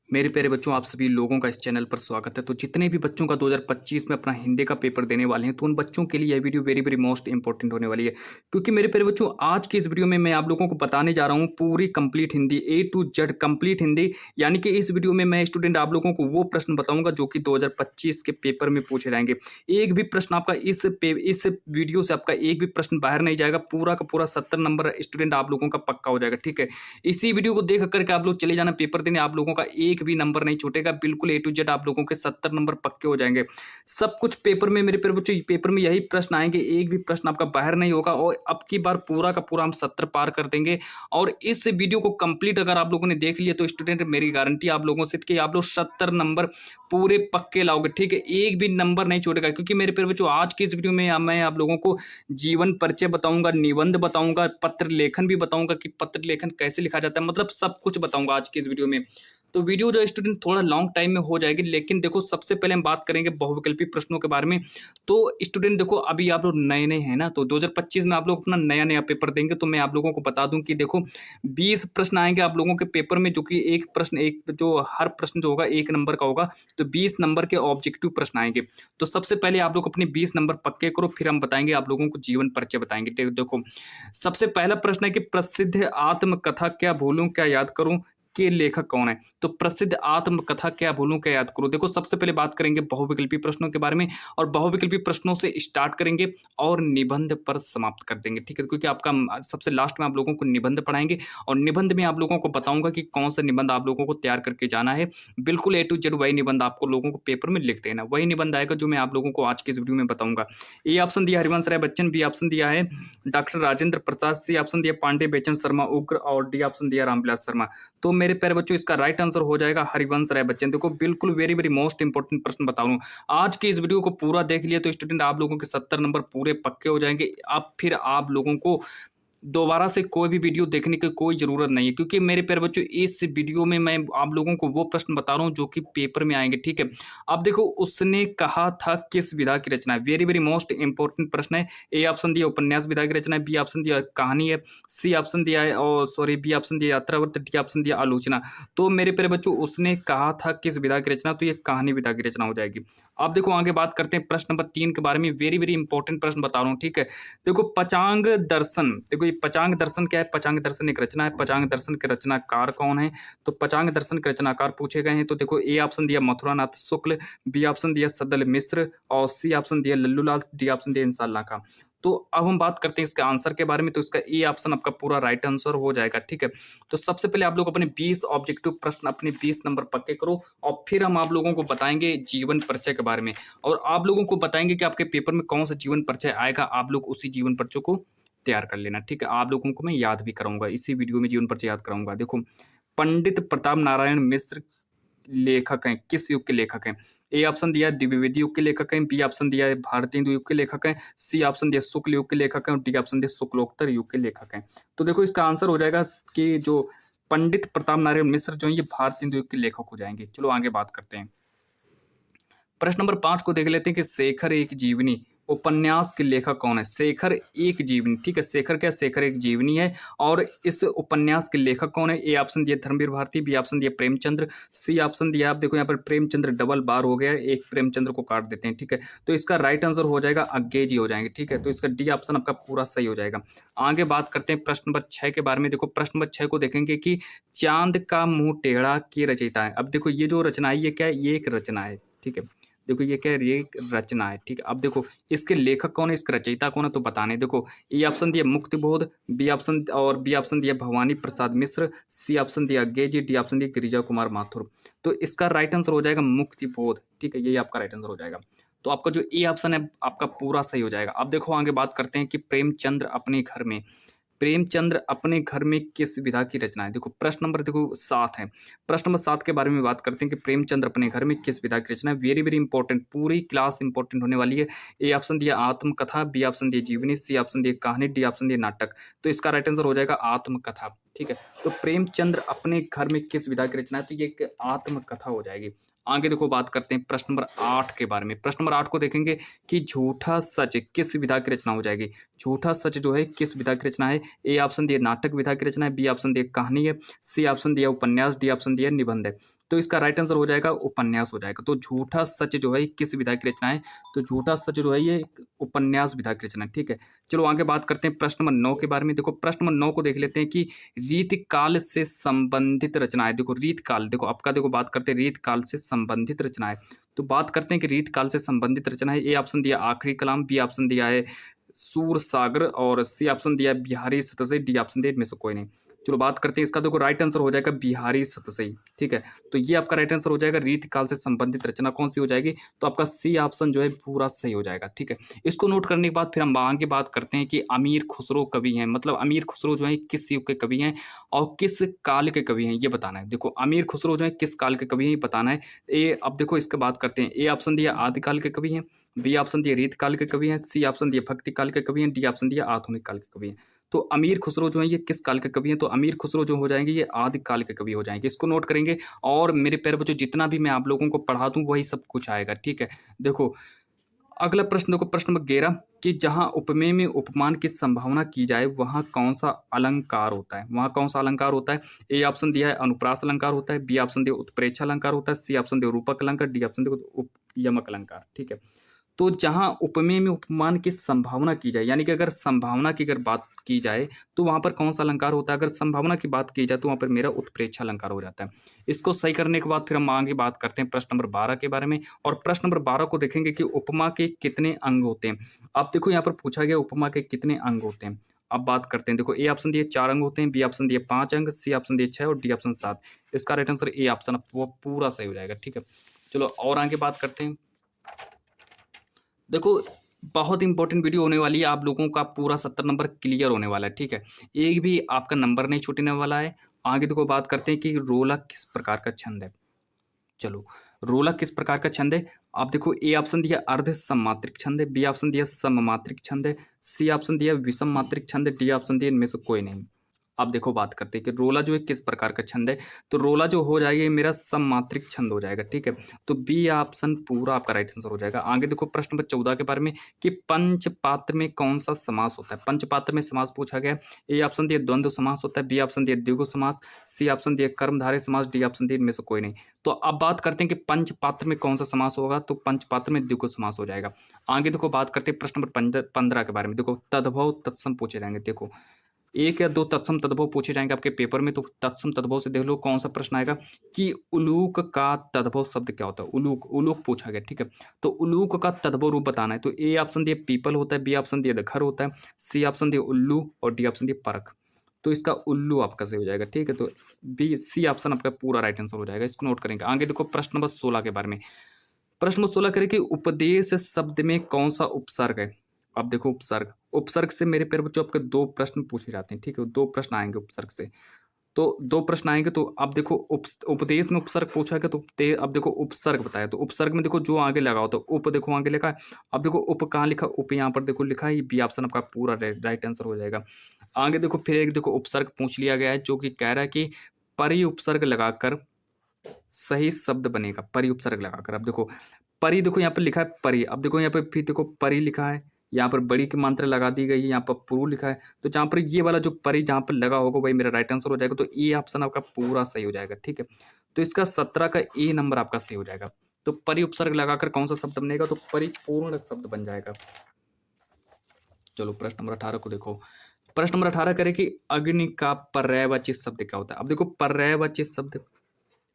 मेरे प्यारे बच्चों, आप सभी लोगों का इस चैनल पर स्वागत है। तो जितने भी बच्चों का 2025 में अपना हिंदी का पेपर देने वाले हैं, तो उन बच्चों के लिए यह video very very most important होने वाली है। क्योंकि मेरे प्यारे बच्चों, आज की इस वीडियो में मैं आप लोगों को बताने जा रहा हूँ पूरी complete Hindi, A to Z complete Hindi. यानी कि इस वीडियो में मैं स्टूडेंट आप लोगों को वो प्रश्न बताऊंगा जो कि 2025 के पेपर में पूछे जाएंगे। एक भी प्रश्न आपका इस वीडियो से आपका एक भी प्रश्न बाहर नहीं जाएगा। पूरा का पूरा 70 नंबर स्टूडेंट आप लोगों का पक्का हो जाएगा। ठीक है, इसी वीडियो को देख करके आप लोग चले जाना पेपर देने, आप लोगों का एक भी नंबर नहीं छूटेगा। बिल्कुल ए टू जेड आप लोगों के 70 नंबर पक्के हो जाएंगे। सब कुछ पेपर में, मेरे प्यारे बच्चों, पेपर में यही प्रश्न आएंगे, एक भी प्रश्न आपका बाहर नहीं होगा। और अब की बार पूरा का पूरा हम 70 पार कर देंगे। और इस वीडियो को कंप्लीट अगर आप लोगों ने देख लिया तो स्टूडेंट, मेरी गारंटी आप लोगों से कि आप लोग 70 नंबर पूरे पक्के लाओगे। ठीक है, एक भी नंबर नहीं छूटेगा। क्योंकि मेरे प्यारे बच्चों, आज की इस वीडियो में मैं आप लोगों को जीवन परिचय बताऊंगा, निबंध बताऊंगा, पत्र लेखन भी बताऊंगा कि पत्र लेखन कैसे लिखा जाता है, मतलब सब कुछ बताऊंगा आज की इस वीडियो में। तो वीडियो जो स्टूडेंट थोड़ा लॉन्ग टाइम में हो जाएगी, लेकिन देखो सबसे पहले हम बात करेंगे बहुविकल्पी प्रश्नों के बारे में। तो स्टूडेंट देखो, अभी आप लोग नए नए हैं ना, तो 2025 में आप लोग अपना नया नया पेपर देंगे। तो मैं आप लोगों को बता दूं कि देखो 20 प्रश्न आएंगे आप लोगों के पेपर में, जो कि एक प्रश्न, एक जो हर प्रश्न जो होगा 1 नंबर का होगा। तो 20 नंबर के ऑब्जेक्टिव प्रश्न आएंगे। तो सबसे पहले आप लोग अपने 20 नंबर पक्के करो, फिर हम बताएंगे आप लोगों को जीवन परिचय बताएंगे। देखो सबसे पहला प्रश्न है कि प्रसिद्ध आत्मकथा क्या भूलूं क्या याद करूं के लेखक कौन है। तो प्रसिद्ध आत्मकथा क्या भूलूं क्या याद करूं। देखो सबसे पहले बात करेंगे बहुविकल्पी प्रश्नों के बारे में, और बहुविकल्पी प्रश्नों से स्टार्ट करेंगे और निबंध पर समाप्त कर देंगे। ठीक है, क्योंकि आपका सबसे लास्ट में आप लोगों को निबंध पढ़ाएंगे, और निबंध में आप लोगों को बताऊंगा कि कौन सा निबंध आप लोगों को तैयार करके जाना है। बिल्कुल ए टू जेड वही निबंध आपको लोगों को पेपर में लिख देना, वही निबंध आएगा जो मैं आप लोगों को आज की इस वीडियो में बताऊंगा। ए ऑप्शन दिया हरिवंश राय बच्चन, बी ऑप्शन दिया है doctor Rajendra Prasad, C option दिया पांडे बेचन शर्मा उग्र, और डी ऑप्शन दिया रामविलास शर्मा। तो मेरे प्यारे बच्चों, इसका राइट आंसर हो जाएगा हरिवंश राय बच्चन। देखो बिल्कुल वेरी वेरी मोस्ट इंपॉर्टेंट प्रश्न बता रहा हूँ। आज की इस वीडियो को पूरा देख लिया तो स्टूडेंट आप लोगों के 70 नंबर पूरे पक्के हो जाएंगे। अब फिर आप लोगों को दोबारा से कोई भी वीडियो देखने की कोई ज़रूरत नहीं है। क्योंकि मेरे प्यारे बच्चों, इस वीडियो में मैं आप लोगों को वो प्रश्न बता रहा हूँ जो कि पेपर में आएंगे। ठीक है, अब देखो उसने कहा था किस विधा की रचना है। वेरी वेरी मोस्ट इंपॉर्टेंट प्रश्न है। ए ऑप्शन दिया उपन्यास विधा की रचना है, बी ऑप्शन दिया कहानी है, सी ऑप्शन दिया है और सॉरी बी ऑप्शन दिया यात्रावर्त, डी ऑप्शन दिया आलोचना। तो मेरे प्यारे बच्चों, उसने कहा था किस विधा की रचना, तो ये कहानी विधा की रचना हो जाएगी। अब देखो आगे बात करते हैं प्रश्न नंबर 3 के बारे में। वेरी वेरी इंपॉर्टेंट प्रश्न बता रहा हूँ। ठीक है, देखो पचांग दर्शन, देखो ये पचांग दर्शन क्या है। पचांग दर्शन एक रचना है। पचांग दर्शन के रचनाकार कौन है। तो पचांग दर्शन के रचनाकार पूछे गए हैं। तो देखो ए ऑप्शन दिया मथुरानाथ शुक्ल, बी ऑप्शन दिया सदल मिश्र, और सी ऑप्शन दिया लल्लूलाल, डी ऑप्शन दिया इंसान खां। तो अब हम बात करते हैं इसके आंसर के बारे में। तो इसका ए ऑप्शन आपका पूरा राइट आंसर हो जाएगा। ठीक है, तो सबसे पहले आप लोग अपने 20 ऑब्जेक्टिव प्रश्न अपने 20 नंबर पक्के करो, और फिर हम आप लोगों को बताएंगे जीवन परिचय के बारे में, और आप लोगों को बताएंगे कि आपके पेपर में कौन सा जीवन परिचय आएगा। आप लोग उसी जीवन परिचय को तैयार कर लेना। ठीक है, आप लोगों को मैं याद भी कराऊंगा, इसी वीडियो में जीवन परिचय याद कराऊंगा। देखो पंडित प्रताप नारायण मिश्र लेखक हैं, किस युग के लेखक हैं। ए ऑप्शन दिया है द्विवेदी युग के लेखक हैं, बी ऑप्शन दिया है भारतीय हिंदू युग के लेखक हैं, सी ऑप्शन दिया शुक्ल युग के लेखक हैं, और डी ऑप्शन दिया शुक्लोत्तर युग के लेखक हैं। तो देखो इसका आंसर हो जाएगा कि जो पंडित प्रताप नारायण मिश्र जो है ये भारतीय हिंदू युग के लेखक हो जाएंगे। चलो आगे बात करते हैं। प्रश्न नंबर 5 को देख लेते हैं कि शेखर एक जीवनी उपन्यास के लेखक कौन है। शेखर एक जीवनी, ठीक है, शेखर क्या, शेखर एक जीवनी है। और इस उपन्यास के लेखक कौन है। ए ऑप्शन दिया धर्मवीर भारती, बी ऑप्शन दिया प्रेमचंद्र, सी ऑप्शन दिया, आप देखो यहाँ पर प्रेमचंद्र डबल बार हो गया है, एक प्रेमचंद्र को काट देते हैं। ठीक है, तो इसका राइट आंसर हो जाएगा अज्ञे जी हो जाएंगे। ठीक है, तो इसका डी ऑप्शन आपका पूरा सही हो जाएगा। आगे बात करते हैं प्रश्न नंबर 6 के बारे में। देखो प्रश्न नंबर 6 को देखेंगे कि चांद का मुंह टेढ़ा के रचयिता है। अब देखो ये जो रचना है ये क्या है, ये एक रचना है। ठीक है, देखो ये क्या है, ये एक रचना है। ठीक है, अब देखो इसके लेखक कौन है, इसका रचयिता कौन है, तो बताने। देखो ए ऑप्शन दिया मुक्तिबोध, बी ऑप्शन दिया भवानी प्रसाद मिश्र, सी ऑप्शन दिया अज्ञे जी, डी ऑप्शन दिया गिरिजा कुमार माथुर। तो इसका राइट आंसर हो जाएगा मुक्तिबोध। ठीक है, यही आपका राइट आंसर हो जाएगा। तो आपका जो ए ऑप्शन है आपका पूरा सही हो जाएगा। अब देखो आगे बात करते हैं कि प्रेमचंद्र अपने घर में किस विधा की रचना है। देखो प्रश्न नंबर देखो 7 है। प्रश्न नंबर 7 के बारे में बात करते हैं कि प्रेमचंद्र अपने घर में किस विधा की रचना है। वेरी वेरी इंपॉर्टेंट, पूरी क्लास इंपॉर्टेंट होने वाली है। ए ऑप्शन दिया आत्मकथा, बी ऑप्शन दिया जीवनी, सी ऑप्शन दिया कहानी, डी ऑप्शन दिया नाटक। तो इसका राइट आंसर हो जाएगा आत्मकथा। ठीक है, तो प्रेमचंद्र अपने घर में किस विधा की रचना है, तो ये एक आत्मकथा हो जाएगी। आगे देखो बात करते हैं प्रश्न नंबर 8 के बारे में। प्रश्न नंबर 8 को देखेंगे कि झूठा सच किस विधा की रचना हो जाएगी। झूठा सच जो है किस विधा की रचना है। ए ऑप्शन दिया नाटक विधा की रचना है, बी ऑप्शन दिया कहानी है, सी ऑप्शन दिया उपन्यास, डी ऑप्शन दिया निबंध है। तो इसका राइट आंसर हो जाएगा उपन्यास हो जाएगा। तो झूठा सच जो है किस विधा की रचना है, तो झूठा सच जो है ये उपन्यास विधा की रचना है। ठीक है, चलो आगे बात करते हैं प्रश्न नंबर 9 के बारे में। देखो प्रश्न नंबर 9 को देख लेते हैं कि रीतकाल से संबंधित रचनाएं। देखो रीतकाल, देखो आपका देखो बात करते हैं रीतकाल से संबंधित रचनाएं। तो बात करते हैं कि रीतकाल से संबंधित रचना है। ए ऑप्शन दिया आखिरी कलाम, बी ऑप्शन दिया है सूर सागर और सी ऑप्शन दिया है बिहारी सतसई, डी ऑप्शन दिया इनमें से कोई नहीं। चलो बात करते हैं इसका, देखो राइट आंसर हो जाएगा बिहारी सतसई। ठीक है, तो ये आपका राइट आंसर हो जाएगा। रीतकाल से संबंधित रचना कौन सी हो जाएगी, तो आपका सी ऑप्शन जो है पूरा सही हो जाएगा। ठीक है, इसको नोट करने के बाद फिर हम आगे बात करते हैं कि अमीर खुसरो कवि हैं, मतलब अमीर खुसरो जो है किस युग के कवि हैं और किस काल के कवि हैं ये बताना है। देखो अमीर खुसरो जो है किस काल के कवि हैं ये बताना है। अब देखो इसके बात करते हैं। ए ऑप्शन दिया आदिकाल के कवि हैं, बी ऑप्शन दिया रीतकाल के कवि हैं, सी ऑप्शन दिया भक्ति काल के कवि हैं, डी ऑप्शन दिया आधुनिक काल के कवि हैं। तो अमीर खुसरो जो है ये किस काल के कवि हैं, तो अमीर खुसरो जो हो जाएंगे ये आदि काल के कवि हो जाएंगे। इसको नोट करेंगे और मेरे प्यारे बच्चों जितना भी मैं आप लोगों को पढ़ा दूं वही सब कुछ आएगा। ठीक है, देखो अगला प्रश्न देखो प्रश्न नंबर 11 कि जहां उपमेय में उपमान की संभावना की जाए वहां कौन सा अलंकार होता है। वहां कौन सा अलंकार होता है। ए ऑप्शन दिया है अनुप्रास अलंकार होता है, बी ऑप्शन दिया उत्प्रेक्षा अलंकार होता है, सी ऑप्शन दिया रूपक अलंकार, डी ऑप्शन दिया उपयमक अलंकार। ठीक है, तो जहां उपमेय में उपमान की संभावना की जाए, यानी कि अगर संभावना की अगर बात की जाए तो वहां पर कौन सा अलंकार होता है। अगर संभावना की बात की जाए तो वहां पर मेरा उत्प्रेक्षा अलंकार हो जाता है। इसको सही करने के बाद फिर हम आगे बात करते हैं प्रश्न नंबर 12 के बारे में। और प्रश्न नंबर 12 को देखेंगे कि उपमा के कितने अंग होते हैं। अब देखो यहाँ पर पूछा गया उपमा के कितने अंग होते हैं। अब बात करते हैं, देखो ए ऑप्शन दिए 4 अंग होते हैं, बी ऑप्शन दिए 5 अंग, सी ऑप्शन दिए 6 और डी ऑप्शन 7। इसका राइट आंसर ए ऑप्शन वो पूरा सही हो जाएगा। ठीक है, चलो और आगे बात करते हैं। देखो बहुत इंपॉर्टेंट वीडियो होने वाली है, आप लोगों का पूरा 70 नंबर क्लियर होने वाला है। ठीक है, एक भी आपका नंबर नहीं छूटने वाला है। आगे देखो बात करते हैं कि रोला किस प्रकार का छंद है। चलो रोला किस प्रकार का छंद है। आप देखो ए ऑप्शन दिया अर्ध सममात्रिक छंद है, बी ऑप्शन दिया सममात्रिक छंद है, सी ऑप्शन दिया विषम मात्रिक छंद है, डी ऑप्शन दिया इनमें से कोई नहीं। अब देखो बात करते हैं कि रोला जो है किस प्रकार का छंद है। तो रोला जो हो जाएगा ये मेरा सममात्रिक छंद हो जाएगा। ठीक है, तो बी ऑप्शन पूरा आपका राइट आंसर हो जाएगा। आगे देखो प्रश्न नंबर 14 के बारे में कि पंचपात्र में कौन सा समास होता है। पंचपात्र में समास पूछा गया। ए ऑप्शन दिया द्वंद्व समास होता है, बी ऑप्शन दिया द्विगु समास, सी ऑप्शन दिया कर्मधारय समास, डी ऑप्शन दिया इनमें से कोई नहीं। तो अब बात करते हैं कि पंचपात्र में कौन सा समास होगा, तो पंचपात्र में द्विगु समास हो जाएगा। आगे देखो बात करते हैं प्रश्न नंबर 15 के बारे में। देखो तद्भव तत्सम पूछे जाएंगे। देखो एक या दो तत्सम तद्भव पूछे जाएंगे आपके पेपर में। तो तत्सम तद्भव से देख लो कौन सा प्रश्न आएगा कि उलूक का तद्भव शब्द क्या होता है। उलूक, उलूक पूछा गया। ठीक है, तो उलूक का तद्भव रूप बताना है। तो ए ऑप्शन दिए पीपल होता है, बी ऑप्शन दिए घर होता है, सी ऑप्शन दिए उल्लू और डी ऑप्शन दिए परख। तो इसका उल्लू आपका सही हो जाएगा। ठीक है, तो बी सी ऑप्शन आपका पूरा राइट आंसर हो जाएगा। इसको नोट करेंगे। आगे देखो प्रश्न नंबर 16 के बारे में। प्रश्न नंबर 16 करें कि उपदेश शब्द में कौन सा उपसर्ग है। अब देखो उपसर्ग, उपसर्ग से मेरे प्यारे बच्चों आपके दो प्रश्न पूछे जाते हैं। ठीक है, दो प्रश्न आएंगे उपसर्ग से। तो दो प्रश्न आएंगे। तो अब देखो उपदेश में उपसर्ग पूछा गया। तो अब देखो उपसर्ग बताया। तो उपसर्ग में देखो जो आगे लगा हो तो उप देखो आगे लिखा है। अब देखो उप कहाँ लिखा, उप यहाँ पर देखो लिखा है। ये बी ऑप्शन आपका पूरा राइट आंसर हो जाएगा। आगे देखो फिर एक देखो उपसर्ग पूछ लिया गया है जो कि कह रहा है कि परि उपसर्ग लगाकर सही शब्द बनेगा। परि उपसर्ग लगाकर, अब देखो परी, देखो यहाँ पर लिखा है परी। अब देखो यहाँ पर फिर देखो परी लिखा है, यहाँ पर बड़ी की मात्रा लगा दी गई है, यहाँ पर पुरु लिखा है। तो जहाँ पर ये वाला जो परी जहाँ पर लगा होगा वही मेरा राइट आंसर हो जाएगा। तो ए ऑप्शन आपका पूरा सही हो जाएगा। ठीक है, तो इसका 17 का ए नंबर आपका सही हो जाएगा। तो परि उपसर्ग लगाकर कौन सा शब्द बनेगा, तो परिपूर्ण शब्द बन जाएगा। चलो प्रश्न नंबर 18 को देखो। प्रश्न नंबर 18 करें कि अग्नि का पर्यायवाची शब्द क्या होता है। अब देखो पर्यायवाची शब्द,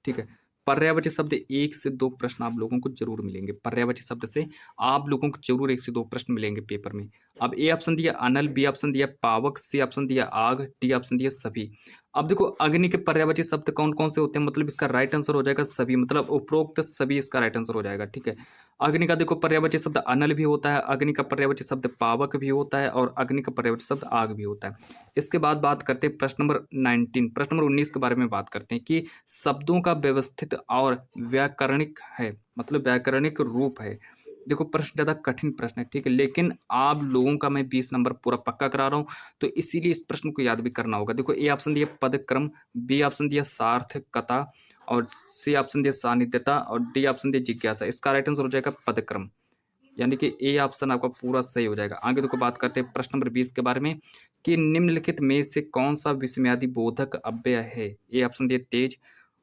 ठीक है, पर्यायवाची शब्द 1 से 2 प्रश्न आप लोगों को जरूर मिलेंगे। पर्यायवाची शब्द से आप लोगों को जरूर 1 से 2 प्रश्न मिलेंगे पेपर में। अब ए ऑप्शन दिया अनल, बी ऑप्शन दिया पावक, सी ऑप्शन दिया आग, डी ऑप्शन दिया सभी। अब देखो अग्नि के पर्यायवाची शब्द कौन कौन से होते हैं, मतलब इसका राइट आंसर हो जाएगा सभी, मतलब उपरोक्त सभी इसका राइट आंसर हो जाएगा। ठीक है, अग्नि का देखो पर्यायवाची शब्द अनल भी होता है, अग्नि का पर्यायवाची शब्द पावक भी होता है और अग्नि का पर्यायवाची शब्द आग भी होता है। इसके बाद बात करते हैं प्रश्न नंबर 19, प्रश्न नंबर 19 के बारे में बात करते हैं कि शब्दों का व्यवस्थित और व्याकरणिक है, मतलब व्याकरणिक रूप है। देखो प्रश्न ज़्यादा कठिन प्रश्न है, ठीक है, लेकिन आप लोगों का मैं 20 नंबर पूरा पक्का करा रहा हूँ, तो इसीलिए इस प्रश्न को याद भी करना होगा। देखो ए ऑप्शन दिया पदक्रम, बी ऑप्शन दिया सार्थकता और सी ऑप्शन दिया सानिध्यता और डी ऑप्शन दिया जिज्ञासा। इसका राइट आंसर हो जाएगा पदक्रम, यानी कि ए ऑप्शन आपका पूरा सही हो जाएगा। आगे देखो बात करते हैं प्रश्न नंबर 20 के बारे में कि निम्नलिखित में से कौन सा विस्मयादि बोधक अव्यय है। ए ऑप्शन दिया तेज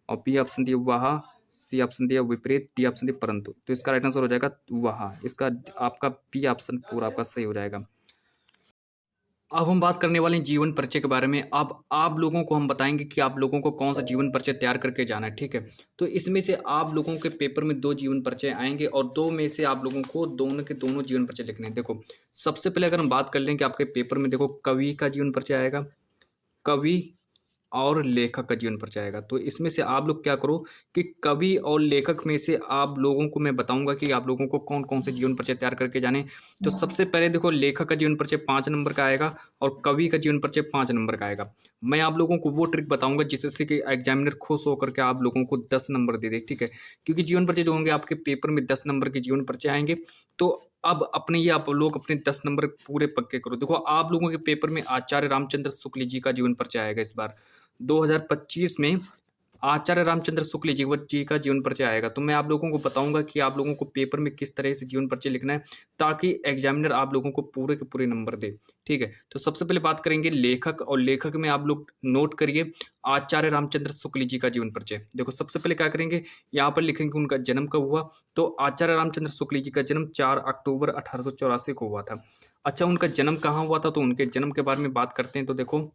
और बी ऑप्शन दिया वहा, सी ऑप्शन दिया विपरीत, डी ऑप्शन दिया परंतु। तो इसका राइट आंसर हो जाएगा वहा। इसका आपका बी ऑप्शन पूरा आपका सही हो जाएगा। अब हम बात करने वाले हैं जीवन परिचय के बारे में। अब आप लोगों को हम बताएंगे कि आप लोगों को कौन सा जीवन परिचय तैयार करके जाना है, ठीक है। तो इसमें से आप लोगों के पेपर में 2 जीवन परिचय आएंगे और 2 में से आप लोगों को दोनों के दोनों जीवन परिचय लिखने हैं। देखो सबसे पहले अगर हम बात कर लें कि आपके पेपर में देखो कवि का जीवन परिचय आएगा, कवि और लेखक का जीवन परिचय आएगा। तो इसमें से आप लोग क्या करो कि कवि और लेखक में से आप लोगों को मैं बताऊंगा कि आप लोगों को कौन कौन से जीवन परिचय तैयार करके जाने। तो सबसे पहले देखो लेखक का जीवन परिचय 5 नंबर का आएगा और कवि का जीवन परिचय 5 नंबर का आएगा। मैं आप लोगों को वो ट्रिक बताऊंगा जिससे कि एग्जामिनर खुश होकर के आप लोगों को 10 नंबर दे दे, ठीक है। क्योंकि जीवन परिचय जो होंगे आपके पेपर में 10 नंबर के जीवन परिचय आएंगे। तो अब अपने ये आप लोग अपने 10 नंबर पूरे पक्के करो। देखो आप लोगों के पेपर में आचार्य रामचंद्र शुक्ल जी का जीवन परिचय आएगा इस बार 2025 में। आचार्य रामचंद्र शुक्ल जी का जीवन परिचय आएगा। तो मैं आप लोगों को बताऊंगा कि आप लोगों को पेपर में किस तरह से जीवन परिचय लिखना है ताकि एग्जामिनर आप लोगों को पूरे के पूरे नंबर दे, ठीक है। तो सबसे पहले बात करेंगे लेखक, और लेखक में आप लोग नोट करिए आचार्य रामचंद्र शुक्ल जी का जीवन परिचय। देखो सबसे पहले क्या करेंगे, यहाँ पर लिखेंगे उनका जन्म कब हुआ। तो आचार्य रामचंद्र शुक्ल जी का जन्म 4 अक्टूबर 1884 को हुआ था। अच्छा उनका जन्म कहाँ हुआ था, तो उनके जन्म के बारे में बात करते हैं। तो देखो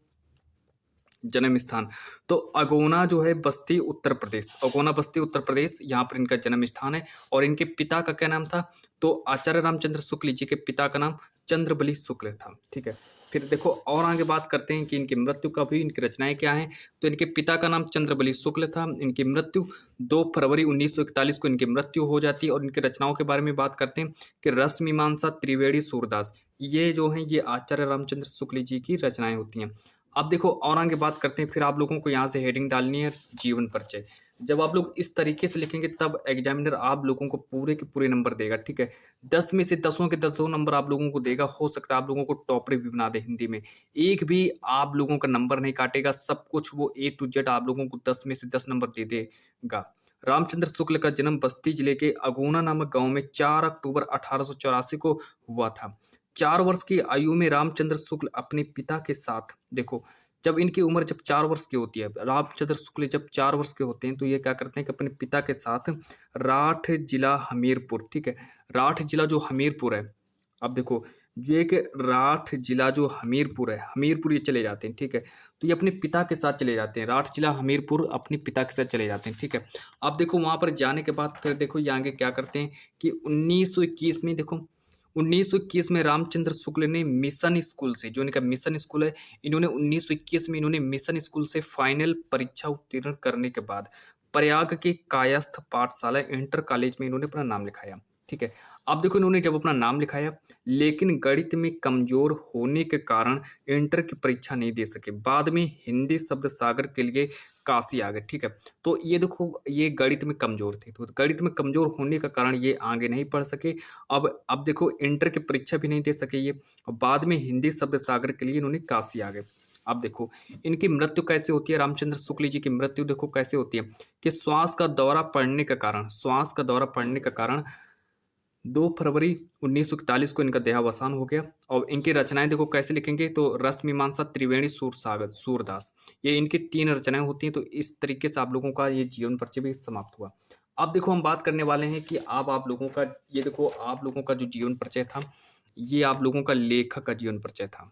जन्म स्थान, तो अगोना जो है बस्ती उत्तर प्रदेश, अगोना बस्ती उत्तर प्रदेश, यहाँ पर इनका जन्म स्थान है। और इनके पिता का क्या नाम था, तो आचार्य रामचंद्र शुक्ल जी के पिता का नाम चंद्रबली शुक्ल था, ठीक है। फिर देखो और आगे बात करते हैं कि इनकी मृत्यु कब हुई, इनकी रचनाएं क्या हैं। तो इनके पिता का नाम चंद्रबली शुक्ल था। इनकी मृत्यु 2 फरवरी 1941 को इनकी मृत्यु हो जाती है। और इनकी रचनाओं के बारे में बात करते हैं कि रस मीमांसा, त्रिवेणी, सूरदास, ये जो हैं ये आचार्य रामचंद्र शुक्ल जी की रचनाएं होती हैं। अब देखो और आगे बात करते हैं, फिर आप लोगों को यहाँ से हेडिंग डालनी है जीवन परिचय। जब आप लोग इस तरीके से लिखेंगे तब एग्जामिनर आप लोगों को पूरे के पूरे नंबर देगा, ठीक है। 10 में से 10 के 10 नंबर आप लोगों को देगा। हो सकता है आप लोगों को टॉपर भी बना दे हिंदी में, एक भी आप लोगों का नंबर नहीं काटेगा। सब कुछ वो A to Z आप लोगों को 10 में से 10 नंबर दे देगा। रामचंद्र शुक्ल का जन्म बस्ती जिले के अगोना नामक गांव में 4 अक्टूबर 1884 को हुआ था। 4 वर्ष की आयु में रामचंद्र शुक्ल अपने पिता के साथ, देखो जब इनकी उम्र जब 4 वर्ष की होती है, रामचंद्र शुक्ल जब 4 वर्ष के होते हैं तो ये क्या करते हैं कि अपने पिता के साथ राठ जिला हमीरपुर, ठीक है, राठ जिला जो हमीरपुर है। अब देखो ये कि राठ जिला जो हमीरपुर है, हमीरपुर ये चले जाते हैं, ठीक है। तो ये अपने पिता के साथ चले जाते हैं, राठ जिला हमीरपुर अपने पिता के साथ चले जाते हैं, ठीक है। अब देखो वहाँ पर जाने के बाद फिर देखो ये आगे क्या करते हैं कि 1921 में, देखो 1921 में रामचंद्र शुक्ल ने मिशन स्कूल से, जो इनका मिशन स्कूल है, इन्होंने 1921 में इन्होंने मिशन स्कूल से फाइनल परीक्षा उत्तीर्ण करने के बाद प्रयाग के कायस्थ पाठशाला इंटर कॉलेज में इन्होंने अपना नाम लिखाया, ठीक है। अब देखो इन्होंने जब अपना नाम लिखाया लेकिन गणित में कमजोर होने के कारण इंटर की परीक्षा नहीं दे सके। बाद में हिंदी शब्द सागर के लिए काशी आ गए, ठीक है। तो ये देखो ये गणित में कमजोर थे, तो गणित में कमजोर होने का कारण ये आगे नहीं पढ़ सके। अब देखो इंटर की परीक्षा भी नहीं दे सके ये, और बाद में हिंदी शब्द सागर के लिए इन्होंने काशी आ गए। अब देखो इनकी मृत्यु कैसे होती है, रामचंद्र शुक्ल जी की मृत्यु देखो कैसे होती है कि श्वास का दौरा पड़ने का कारण, श्वास का दौरा पड़ने का कारण 2 फरवरी 1941 को इनका देहावसान हो गया। और इनकी रचनाएं देखो कैसे लिखेंगे, तो रस मीमांसा, त्रिवेणी, सूरसागर, सूरदास, ये इनकी 3 रचनाएं होती हैं। तो इस तरीके से आप लोगों का ये जीवन परिचय भी समाप्त हुआ। अब देखो हम बात करने वाले हैं कि अब आप लोगों का ये देखो आप लोगों का जो जीवन परिचय था ये आप लोगों का लेखक का जीवन परिचय था,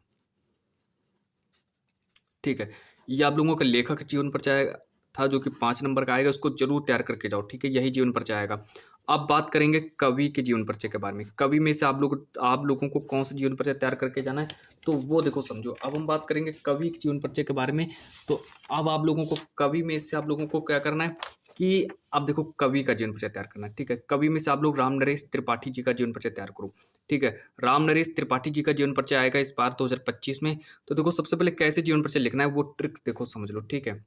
ठीक है। ये आप लोगों का लेखक जीवन परिचय था जो कि 5 नंबर का आएगा, उसको जरूर तैयार करके जाओ, ठीक है, यही जीवन परिचय आएगा। अब बात करेंगे कवि के जीवन परिचय के बारे में। कवि में से आप लोगों को कौन सा जीवन परिचय तैयार करके जाना है, तो वो देखो समझो। अब हम बात करेंगे कवि के जीवन परिचय के बारे में। तो अब आप लोगों को कवि में से आप लोगों को क्या करना है कि अब देखो कवि का जीवन परिचय तैयार करना है, ठीक है। कवि में से आप लोग राम नरेश त्रिपाठी जी का जीवन परिचय तैयार करो, ठीक है। राम नरेश त्रिपाठी जी का जीवन परिचय आएगा इस बार 2025 में। तो देखो सबसे पहले कैसे जीवन परिचय लिखना है वो ट्रिक देखो समझ लो, ठीक है।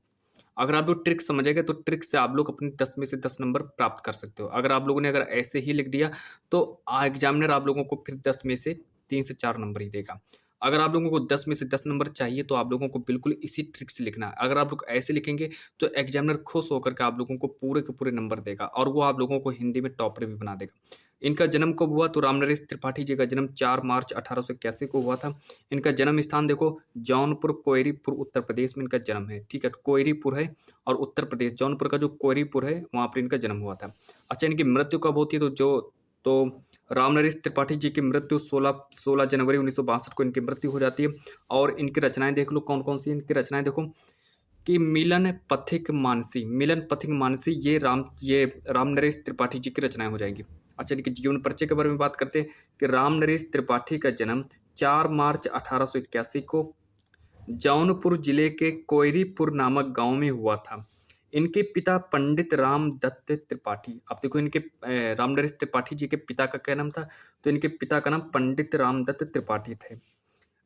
अगर आप लोग ट्रिक समझ गए तो ट्रिक से आप लोग अपने 10 में से 10 नंबर प्राप्त कर सकते हो। अगर आप लोगों ने अगर ऐसे ही लिख दिया तो एग्जामिनर आप लोगों को फिर 10 में से 3 से 4 नंबर ही देगा। अगर आप लोगों को 10 में से 10 नंबर चाहिए तो आप लोगों को बिल्कुल इसी ट्रिक से लिखना है। अगर आप लोग ऐसे लिखेंगे तो एग्जामिनर खुश होकर के आप लोगों को पूरे के पूरे नंबर देगा और वो आप लोगों को हिंदी में टॉपर भी बना देगा। इनका जन्म कब हुआ तो रामनरेश त्रिपाठी जी का जन्म 4 मार्च 1881 को हुआ था। इनका जन्म स्थान देखो जौनपुर कोयरीपुर उत्तर प्रदेश में इनका जन्म है। ठीक है, तो कोयरीपुर है और उत्तर प्रदेश जौनपुर का जो कोयरीपुर है वहाँ पर इनका जन्म हुआ था। अच्छा, इनकी मृत्यु कब होती है तो रामनरेश त्रिपाठी जी की मृत्यु 16 जनवरी 1962 को इनकी मृत्यु हो जाती है। और इनकी रचनाएं देख लो कौन कौन सी इनकी रचनाएं देखो कि मिलन पथिक मानसी ये रामनरेश त्रिपाठी जी की रचनाएं हो जाएंगी। अच्छा, इनके जीवन परिचय के बारे में बात करते हैं कि रामनरेश त्रिपाठी का जन्म 4 मार्च 1881 को जौनपुर जिले के कोयरीपुर नामक गांव में हुआ था। इनके पिता पंडित राम दत्त त्रिपाठी, अब देखो इनके रामनरेश त्रिपाठी जी के पिता का क्या नाम था, तो इनके पिता का नाम पंडित राम दत्त त्रिपाठी थे।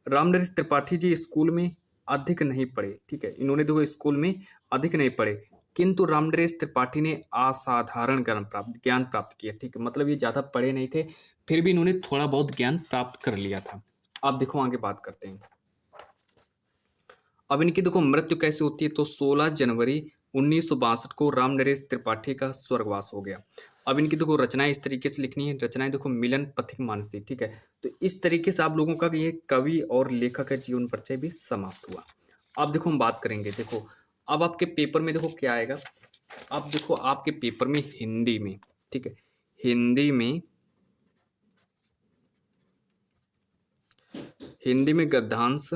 रामनरेश त्रिपाठी जी स्कूल में अधिक नहीं पढ़े। ठीक है, इन्होंने देखो स्कूल में अधिक नहीं पढ़े, किंतु रामनरेश त्रिपाठी ने असाधारण ज्ञान प्राप्त किया। ठीक है, मतलब ये ज़्यादा पढ़े नहीं थे, फिर भी इन्होंने थोड़ा बहुत ज्ञान प्राप्त कर लिया था। अब देखो आगे बात करते हैं। अब इनकी देखो मृत्यु कैसे होती है तो 16 जनवरी 1962 को रामनरेश त्रिपाठी का स्वर्गवास हो गया। अब इनकी देखो रचनाएं इस तरीके से लिखनी है, रचनाएं देखो मिलन पथिक मानसी। ठीक है, तो इस तरीके से आप लोगों का ये कवि और लेखक का जीवन परिचय भी समाप्त हुआ। अब देखो हम बात करेंगे, देखो अब आपके पेपर में देखो क्या आएगा। अब देखो आपके पेपर में हिंदी में, ठीक है, हिंदी में गद्यांश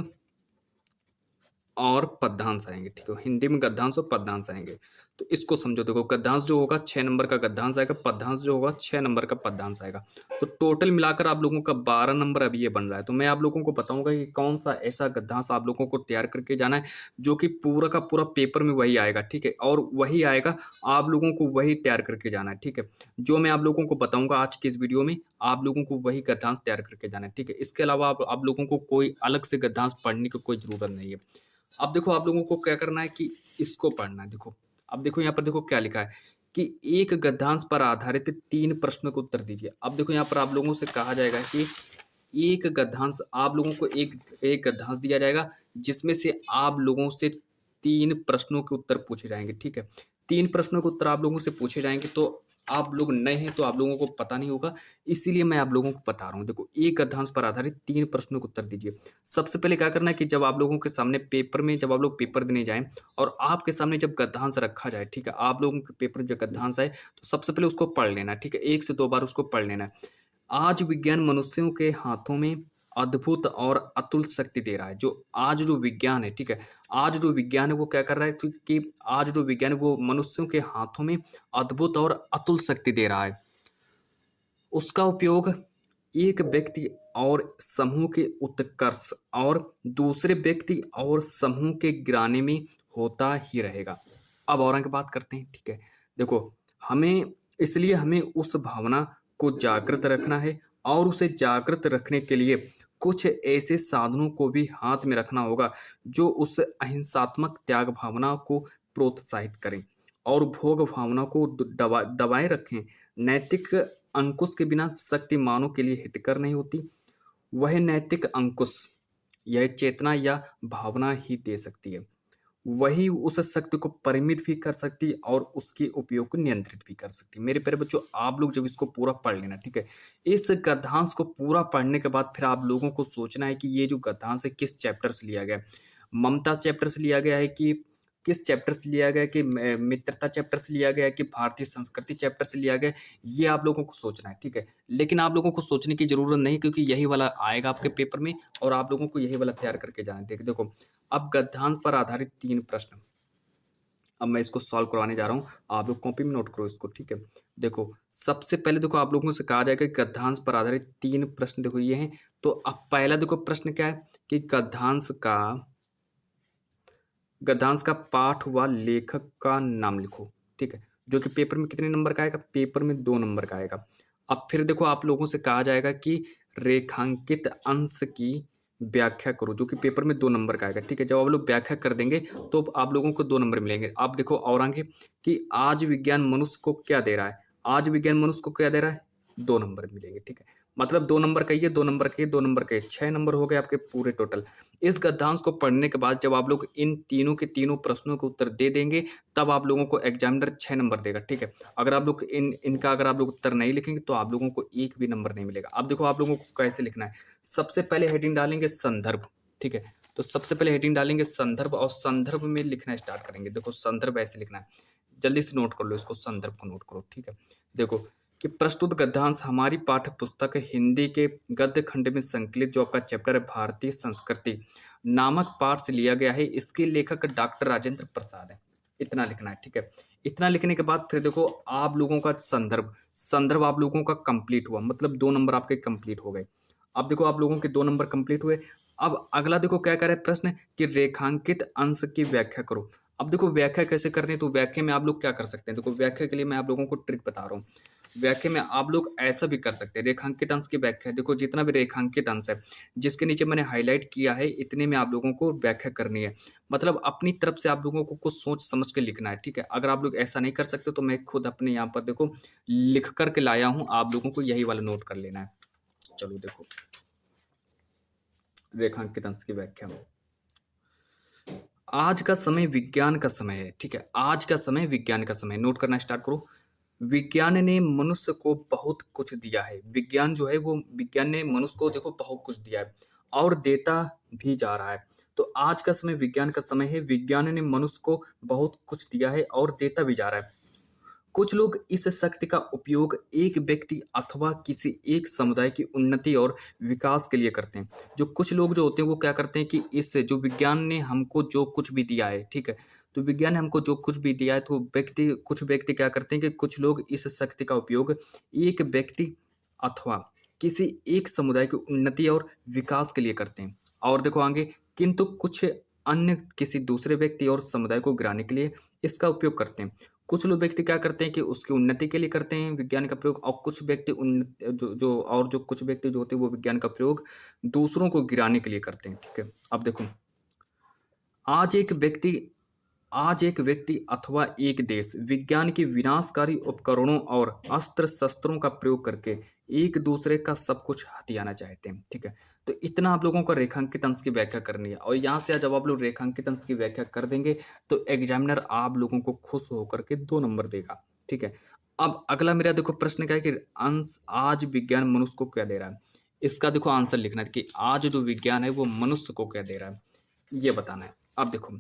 और पद्यांश आएंगे। ठीक है, हिंदी में गद्यांश और पद्यांश आएंगे, तो इसको समझो। देखो गद्यांश जो होगा 6 नंबर का गद्यांश आएगा, पद्यांश जो होगा 6 नंबर का पद्यांश आएगा। तो टोटल मिलाकर आप लोगों का 12 नंबर अभी ये बन रहा है। तो मैं आप लोगों को बताऊंगा कि कौन सा ऐसा गद्यांश आप लोगों को तैयार करके जाना है जो कि पूरा का पूरा पेपर में वही आएगा। ठीक है, और वही आएगा, आप लोगों को वही तैयार करके जाना है। ठीक है, जो मैं आप लोगों को बताऊंगा आज की इस वीडियो में, आप लोगों को वही गद्यांश तैयार करके जाना है। ठीक है, इसके अलावा आप लोगों को कोई अलग से गद्यांश पढ़ने की कोई जरूरत नहीं है। अब देखो आप लोगों को क्या करना है कि इसको पढ़ना है। देखो अब देखो यहाँ पर देखो क्या लिखा है कि एक गद्यांश पर आधारित 3 प्रश्नों को उत्तर दीजिए। अब देखो यहाँ पर आप लोगों से कहा जाएगा कि एक गद्यांश, आप लोगों को एक गद्यांश दिया जाएगा जिसमें से आप लोगों से 3 प्रश्नों के उत्तर पूछे जाएंगे। ठीक है, 3 प्रश्नों के उत्तर आप लोगों से पूछे जाएंगे। तो आप लोग नए हैं तो आप लोगों को पता नहीं होगा, इसीलिए मैं आप लोगों को बता रहा हूँ। देखो एक गद्यांश पर आधारित 3 प्रश्नों के उत्तर दीजिए। सबसे पहले क्या करना है कि जब आप लोगों के सामने पेपर में, जब आप लोग पेपर देने जाएं और आपके सामने जब गद्यांश रखा जाए, ठीक है, आप लोगों के पेपर में जब गद्यांश आए तो सबसे पहले उसको पढ़ लेना है। ठीक है, 1 से 2 बार उसको पढ़ लेना है। आज विज्ञान मनुष्यों के हाथों में अद्भुत और अतुल शक्ति दे रहा है। जो आज जो विज्ञान है, ठीक है, आज जो विज्ञान है वो क्या कर रहा है कि आज जो विज्ञान है वो मनुष्यों के हाथों में अद्भुत और अतुल शक्ति दे रहा है। उसका उपयोग एक व्यक्ति और समूह के उत्कर्ष और दूसरे व्यक्ति और समूह के गिराने में होता ही रहेगा। अब और आगे बात करते हैं। ठीक है, देखो हमें उस भावना को जागृत रखना है और उसे जागृत रखने के लिए कुछ ऐसे साधनों को भी हाथ में रखना होगा जो उस अहिंसात्मक त्याग भावना को प्रोत्साहित करें और भोग भावना को दबाए रखें। नैतिक अंकुश के बिना शक्ति मानव के लिए हितकर नहीं होती। वह नैतिक अंकुश यह चेतना या भावना ही दे सकती है, वही उस शक्ति को परिमित भी कर सकती है और उसके उपयोग को नियंत्रित भी कर सकती है। मेरे प्यारे बच्चों, आप लोग जब इसको पूरा पढ़ लेना, ठीक है, इस गद्यांश को पूरा पढ़ने के बाद फिर आप लोगों को सोचना है कि ये जो गद्यांश है किस चैप्टर से लिया गया है। ममता चैप्टर से लिया गया है कि किस चैप्टर से लिया गया है, कि मित्रता चैप्टर से लिया गया है कि भारतीय संस्कृति चैप्टर से लिया गया है, ये आप लोगों को सोचना है। ठीक है, लेकिन आप लोगों को सोचने की जरूरत नहीं, क्योंकि यही वाला आएगा आपके पेपर में और आप लोगों को यही वाला तैयार करके जाना है। देखो अब गद्यांश पर आधारित 3 प्रश्न, अब मैं इसको सॉल्व करवाने जा रहा हूँ, आप लोग कॉपी में नोट करो इसको। ठीक है, देखो सबसे पहले देखो आप लोगों से कहा जाएगा कि गद्यांश पर आधारित 3 प्रश्न देखो ये हैं। तो अब पहला देखो प्रश्न क्या है कि गद्यांश का पाठ हुआ लेखक का नाम लिखो। ठीक है, जो कि पेपर में कितने नंबर का आएगा, पेपर में 2 नंबर का आएगा। अब फिर देखो आप लोगों से कहा जाएगा कि रेखांकित अंश की व्याख्या करो, जो कि पेपर में 2 नंबर का आएगा, ठीक है। जब आप लोग व्याख्या कर देंगे तो आप लोगों को 2 नंबर मिलेंगे। आप देखो और आगे कि आज विज्ञान मनुष्य को क्या दे रहा है? आज विज्ञान मनुष्य को क्या दे रहा है? 2 नंबर मिलेंगे, ठीक है। मतलब 2 नंबर का ये, 2 नंबर का ये, 2 नंबर का ये, 6 नंबर हो गए आपके पूरे टोटल। इस गद्यांश को पढ़ने के बाद जब आप लोग इन तीनों के तीनों प्रश्नों के उत्तर दे देंगे, तब आप लोगों को एग्जामिनर 6 नंबर देगा, ठीक है। अगर आप लोग इनका अगर आप लोग उत्तर नहीं लिखेंगे तो आप लोगों को 1 भी नंबर नहीं मिलेगा। अब देखो आप लोगों को कैसे लिखना है। सबसे पहले हेडिंग डालेंगे संदर्भ, ठीक है। तो सबसे पहले हेडिंग डालेंगे संदर्भ और संदर्भ में लिखना स्टार्ट करेंगे। देखो संदर्भ ऐसे लिखना है, जल्दी से नोट कर लो इसको, संदर्भ को नोट करो, ठीक है। देखो कि प्रस्तुत गद्यांश हमारी पाठ्य पुस्तक हिंदी के गद्य खंड में संकलित जो आपका चैप्टर है भारतीय संस्कृति नामक पाठ से लिया गया है। इसके लेखक डॉक्टर राजेंद्र प्रसाद है। इतना लिखना है, ठीक है। इतना लिखने के बाद फिर देखो आप लोगों का संदर्भ, संदर्भ आप लोगों का कंप्लीट हुआ, मतलब 2 नंबर आपके कंप्लीट हो गए। अब देखो आप लोगों के 2 नंबर कंप्लीट हुए। अब अगला देखो क्या करे प्रश्न कि रेखांकित अंश की व्याख्या करो। अब देखो व्याख्या कैसे करनी है, तो व्याख्या में आप लोग क्या कर सकते हैं। देखो व्याख्या के लिए मैं आप लोगों को ट्रिक बता रहा हूँ। व्याख्या में आप लोग ऐसा भी कर सकते हैं। रेखांकित अंश की व्याख्या, देखो जितना भी रेखांकित अंश है जिसके नीचे मैंने हाईलाइट किया है, इतने में आप लोगों को व्याख्या करनी है। मतलब अपनी तरफ से आप लोगों को कुछ सोच समझ के लिखना है, ठीक है। अगर आप लोग ऐसा नहीं कर सकते तो मैं खुद अपने यहाँ पर देखो लिख करके लाया हूँ, आप लोगों को यही वाला नोट कर लेना है। चलो देखो रेखांकित अंश की व्याख्या। आज का समय विज्ञान का समय है, ठीक है। आज का समय विज्ञान का समय, नोट करना स्टार्ट करो। विज्ञान ने मनुष्य को बहुत कुछ दिया है। विज्ञान जो है वो विज्ञान ने मनुष्य को देखो बहुत कुछ दिया है और देता भी जा रहा है। तो आज का समय विज्ञान का समय है। विज्ञान ने मनुष्य को बहुत कुछ दिया है और देता भी जा रहा है। कुछ लोग इस शक्ति का उपयोग एक व्यक्ति अथवा किसी एक समुदाय की उन्नति और विकास के लिए करते हैं। जो कुछ लोग जो होते हैं वो क्या करते हैं कि इससे जो विज्ञान ने हमको जो कुछ भी दिया है, ठीक है। तो विज्ञान ने हमको जो कुछ भी दिया है तो कुछ व्यक्ति क्या करते हैं कि कुछ लोग इस शक्ति का उपयोग एक व्यक्ति अथवा किसी एक समुदाय की उन्नति और विकास के लिए करते हैं। और देखो आगे, किंतु कुछ अन्य किसी दूसरे व्यक्ति और समुदाय को गिराने के लिए इसका उपयोग करते हैं। कुछ लोग व्यक्ति क्या करते हैं कि उसकी उन्नति के लिए करते हैं विज्ञान का प्रयोग, और कुछ व्यक्ति जो कुछ व्यक्ति जो होते हैं वो विज्ञान का प्रयोग दूसरों को गिराने के लिए करते हैं, ठीक है। अब देखो आज एक व्यक्ति आज एक व्यक्ति अथवा एक देश विज्ञान के विनाशकारी उपकरणों और अस्त्र शस्त्रों का प्रयोग करके एक दूसरे का सब कुछ हथियाना चाहते हैं, ठीक है। तो इतना आप लोगों को रेखांकित अंश की व्याख्या करनी है और यहाँ से जब आप लोग रेखांकित अंश की व्याख्या कर देंगे तो एग्जामिनर आप लोगों को खुश होकर के 2 नंबर देगा, ठीक है। अब अगला मेरा देखो प्रश्न क्या है कि अंश आज विज्ञान मनुष्य को क्या दे रहा है। इसका देखो आंसर लिखना है कि आज जो विज्ञान है वो मनुष्य को क्या दे रहा है, ये बताना है। अब देखो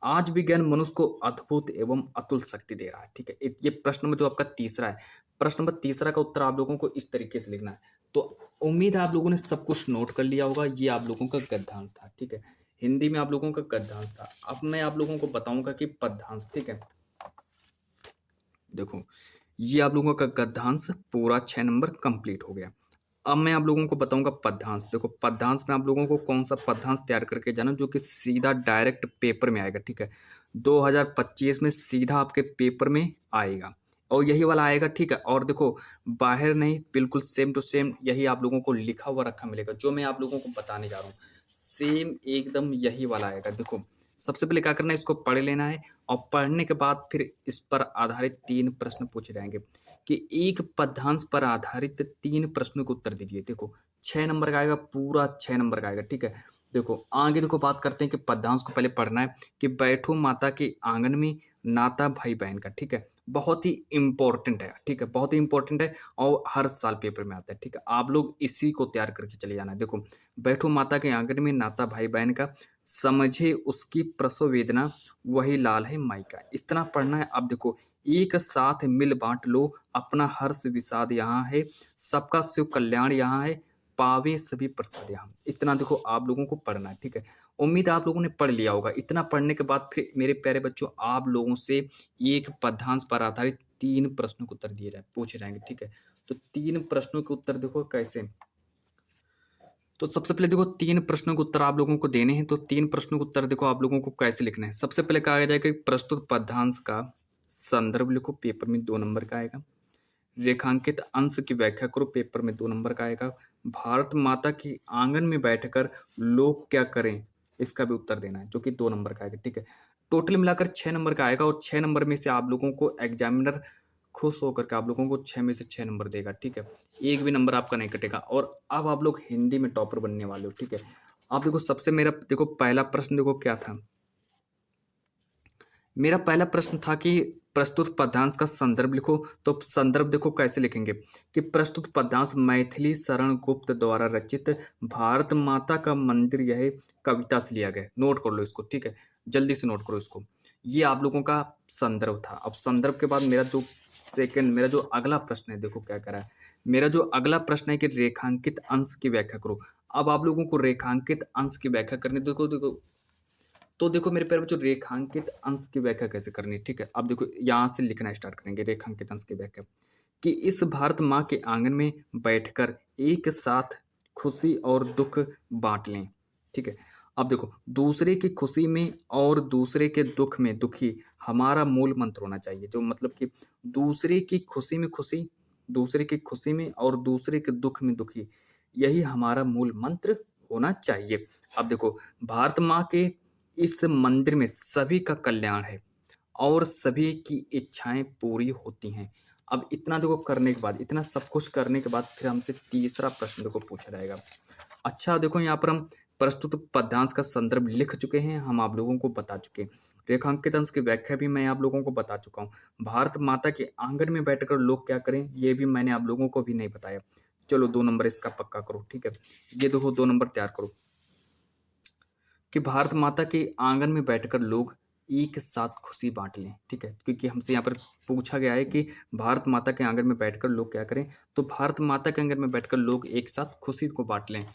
आज विज्ञान मनुष्य को अद्भुत एवं अतुल शक्ति दे रहा है, ठीक है। ये प्रश्न नंबर जो आपका तीसरा है, प्रश्न नंबर तीसरा का उत्तर आप लोगों को इस तरीके से लिखना है। तो उम्मीद है आप लोगों ने सब कुछ नोट कर लिया होगा। ये आप लोगों का गद्यांश था, ठीक है। हिंदी में आप लोगों का गद्यांश था। अब मैं आप लोगों को बताऊंगा कि पद्यांश, ठीक है। देखो ये आप लोगों का गद्यांश पूरा 6 नंबर कंप्लीट हो गया। अब मैं आप लोगों को बताऊंगा पद्यांश। देखो पद्यांश में आप लोगों को कौन सा पद्यांश तैयार करके जाना जो कि सीधा डायरेक्ट पेपर में आएगा, ठीक है। 2025 में सीधा आपके पेपर में आएगा और यही वाला आएगा, ठीक है। और देखो बाहर नहीं, बिल्कुल सेम टू सेम यही आप लोगों को लिखा हुआ रखा मिलेगा। जो मैं आप लोगों को बताने जा रहा हूँ सेम एकदम यही वाला आएगा। देखो सबसे पहले क्या करना है, इसको पढ़ लेना है और पढ़ने के बाद फिर इस पर आधारित 3 प्रश्न पूछे जाएंगे कि एक पद्यांश पर आधारित 3 प्रश्नों के उत्तर दीजिए। देखो 6 नंबर का आएगा, पूरा 6 नंबर का आएगा, ठीक है। देखो आगे देखो बात करते हैं कि पद्यांश को पहले पढ़ना है कि बैठो माता के आंगन में नाता भाई बहन का, ठीक है। बहुत ही इंपॉर्टेंट है, ठीक है, बहुत ही इंपॉर्टेंट है और हर साल पेपर में आता है, ठीक है। आप लोग इसी को तैयार करके चले जाना है। देखो बैठो माता के आंगन में नाता भाई बहन का, समझे उसकी प्रसव वेदना, वही लाल है माई का। इतना पढ़ना है। अब देखो एक साथ मिल बांट लो अपना हर्ष विषाद यहाँ है, सबका शिव कल्याण यहाँ है, पावे सभी प्रसाद यहाँ। इतना देखो आप लोगों को पढ़ना है, ठीक है। उम्मीद है आप लोगों ने पढ़ लिया होगा। इतना पढ़ने के बाद फिर मेरे प्यारे बच्चों आप लोगों से एक पद्यांश पर आधारित 3 प्रश्नों के उत्तर दिए जाए पूछे जाएंगे, ठीक है। तो 3 प्रश्नों के उत्तर देखो कैसे। तो सबसे पहले देखो 3 प्रश्नों के उत्तर आप लोगों को देने हैं। तो 3 प्रश्नों के उत्तर देखो आप लोगों को कैसे लिखना है। सबसे पहले कहा जाएगा कि प्रस्तुत पद्यांश का संदर्भ लिखो, पेपर में 2 नंबर का आएगा। रेखांकित अंश की व्याख्या करो, पेपर में 2 नंबर का आएगा। भारत माता के आंगन में बैठकर लोग क्या करें, इसका भी उत्तर देना है, जो कि 2 नंबर का आएगा, ठीक है। टोटल मिलाकर 6 नंबर का आएगा और 6 नंबर में से आप लोगों को एग्जामिनर खुश होकर के आप लोगों को 6 में से 6 नंबर देगा, ठीक है। एक भी नंबर आपका नहीं कटेगा और अब आप लोग हिंदी में टॉपर बनने वाले हो, ठीक है। आप देखो सबसे मेरा देखो पहला प्रश्न देखो क्या था। मेरा पहला प्रश्न था कि प्रस्तुत पद्यांश का संदर्भ लिखो। तो संदर्भ देखो कैसे लिखेंगे कि प्रस्तुत पद्यांश मैथिली शरण गुप्त द्वारा रचित भारत माता का मंदिर यह कविता से लिया गया। नोट कर लो इसको, ठीक है, जल्दी से नोट करो इसको। ये आप लोगों का संदर्भ था। अब संदर्भ के बाद मेरा जो अगला प्रश्न है, देखो क्या करा है। मेरा जो अगला प्रश्न है कि रेखांकित अंश की व्याख्या करो। अब आप लोगों को रेखांकित अंश की व्याख्या करनी, देखो देखो तो देखो मेरे प्यारे बच्चों, रेखांकित अंश की व्याख्या कैसे करनी है, ठीक है। अब देखो यहाँ से लिखना स्टार्ट करेंगे रेखांकित अंश की व्याख्या कि इस भारत माँ के आंगन में बैठकर एक साथ खुशी और दुख बांट लें, ठीक है। अब देखो दूसरे की खुशी में और दूसरे के दुख में दुखी हमारा मूल मंत्र होना चाहिए। जो मतलब कि दूसरे की खुशी में खुशी, दूसरे की खुशी में और दूसरे के दुख में दुखी, यही हमारा मूल मंत्र होना चाहिए। अब देखो भारत माँ के इस मंदिर में सभी का कल्याण है और सभी की इच्छाएं पूरी होती हैं। अब इतना देखो करने के बाद, इतना सब कुछ करने के बाद फिर हमसे तीसरा प्रश्न देखो पूछा जाएगा। अच्छा देखो यहाँ पर हम प्रस्तुत पद्यांश का संदर्भ लिख चुके हैं, हम आप लोगों को बता चुके हैं। रेखांकित अंश की व्याख्या भी मैं आप लोगों को बता चुका हूँ। भारत माता के आंगन में बैठकर लोग क्या करें, ये भी मैंने आप लोगों को भी नहीं बताया। चलो 2 नंबर इसका पक्का करो, ठीक है। ये देखो 2 नंबर तैयार करो कि भारत माता के आंगन में बैठकर लोग एक साथ खुशी बांट लें, ठीक है। क्योंकि हमसे यहाँ पर पूछा गया है कि भारत माता के आंगन में बैठकर लोग क्या करें, तो भारत माता के आंगन में बैठकर लोग एक साथ खुशी को बांट लें।